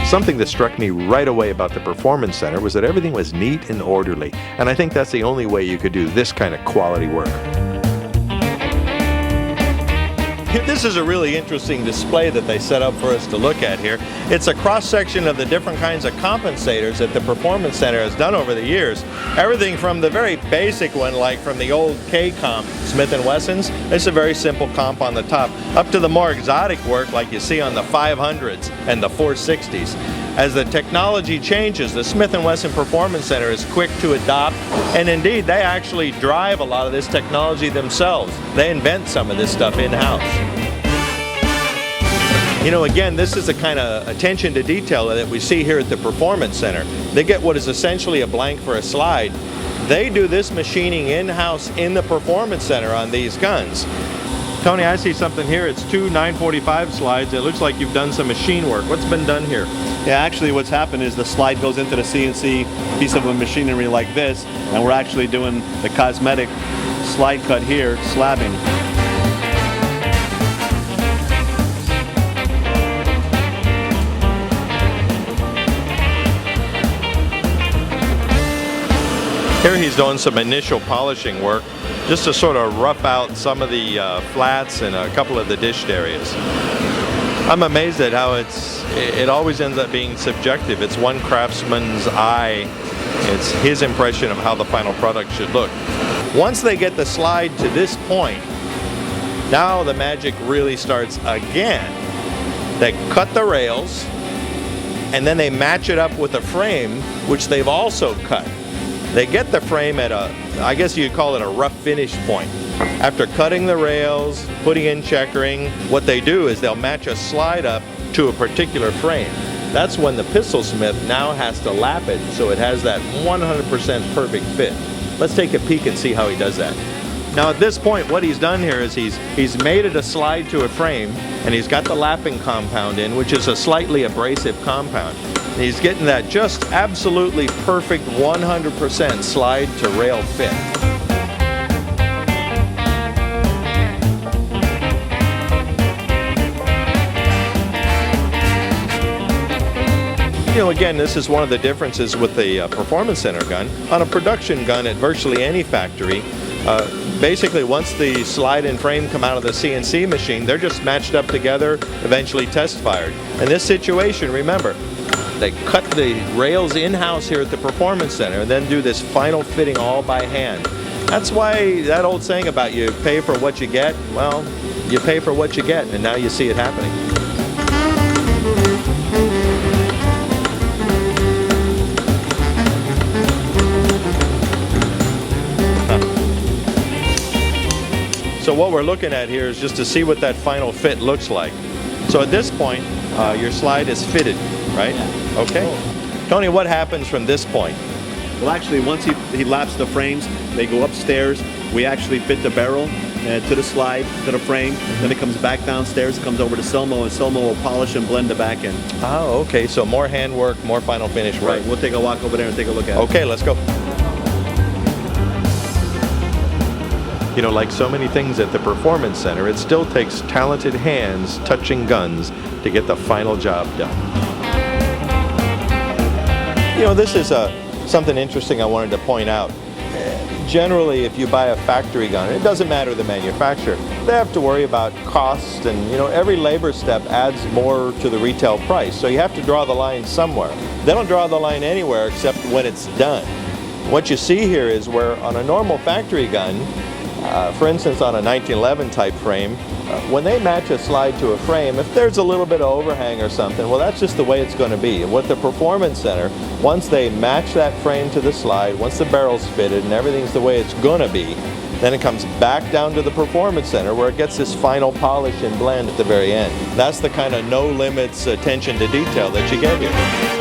Something that struck me right away about the Performance Center was that everything was neat and orderly, and I think that's the only way you could do this kind of quality work. This is a really interesting display that they set up for us to look at here. It's a cross-section of the different kinds of compensators that the Performance Center has done over the years. Everything from the very basic one, like from the old K-comp, Smith & Wessons, it's a very simple comp on the top, up to the more exotic work like you see on the 500s and the 460s. As the technology changes, the Smith & Wesson Performance Center is quick to adopt, and indeed they actually drive a lot of this technology themselves. They invent some of this stuff in-house. You know, again, this is the kind of attention to detail that we see here at the Performance Center. They get what is essentially a blank for a slide. They do this machining in-house in the Performance Center on these guns. Tony, I see something here. It's two 945 slides. It looks like you've done some machine work. What's been done here? Yeah, actually what's happened is the slide goes into the CNC piece of a machinery like this, and we're actually doing the cosmetic slide cut here, slabbing. Here he's doing some initial polishing work just to sort of rough out some of the flats and a couple of the dished areas. I'm amazed at how it always ends up being subjective. It's one craftsman's eye. It's his impression of how the final product should look. Once they get the slide to this point, now the magic really starts again. They cut the rails and then they match it up with a frame which they've also cut. They get the frame at I guess you'd call it a rough finish point. After cutting the rails, putting in checkering, what they do is they'll match a slide up to a particular frame. That's when the pistol smith now has to lap it so it has that 100% perfect fit. Let's take a peek and see how he does that. Now at this point, what he's done here is he's made it a slide to a frame, and he's got the lapping compound in, which is a slightly abrasive compound. And he's getting that just absolutely perfect 100% slide to rail fit. You know, again, this is one of the differences with the Performance Center gun. On a production gun at virtually any factory, basically once the slide and frame come out of the CNC machine, they're just matched up together, eventually test fired. In this situation, remember, they cut the rails in-house here at the Performance Center and then do this final fitting all by hand. That's why that old saying about you pay for what you get, well, you pay for what you get, and now you see it happening. So what we're looking at here is just to see what that final fit looks like. So at this point, your slide is fitted, right? Yeah. Okay. Tony, what happens from this point? Well, actually, once he laps the frames, they go upstairs. We actually fit the barrel to the slide, to the frame. Then it comes back downstairs, comes over to Selmo, and Selmo will polish and blend the back end. Oh, okay. So more handwork, more final finish work. Right. We'll take a walk over there and take a look at it. Okay, let's go. You know, like so many things at the Performance Center, it still takes talented hands touching guns to get the final job done. You know, this is something interesting I wanted to point out. Generally, if you buy a factory gun, it doesn't matter the manufacturer, they have to worry about costs, and you know, every labor step adds more to the retail price. So you have to draw the line somewhere. They don't draw the line anywhere except when it's done. What you see here is where on a normal factory gun, for instance on a 1911 type frame, when they match a slide to a frame, if there's a little bit of overhang or something, well, that's just the way it's going to be. And with the Performance Center, once they match that frame to the slide, once the barrel's fitted and everything's the way it's going to be, then it comes back down to the Performance Center where it gets this final polish and blend at the very end. That's the kind of no limits attention to detail that you get here.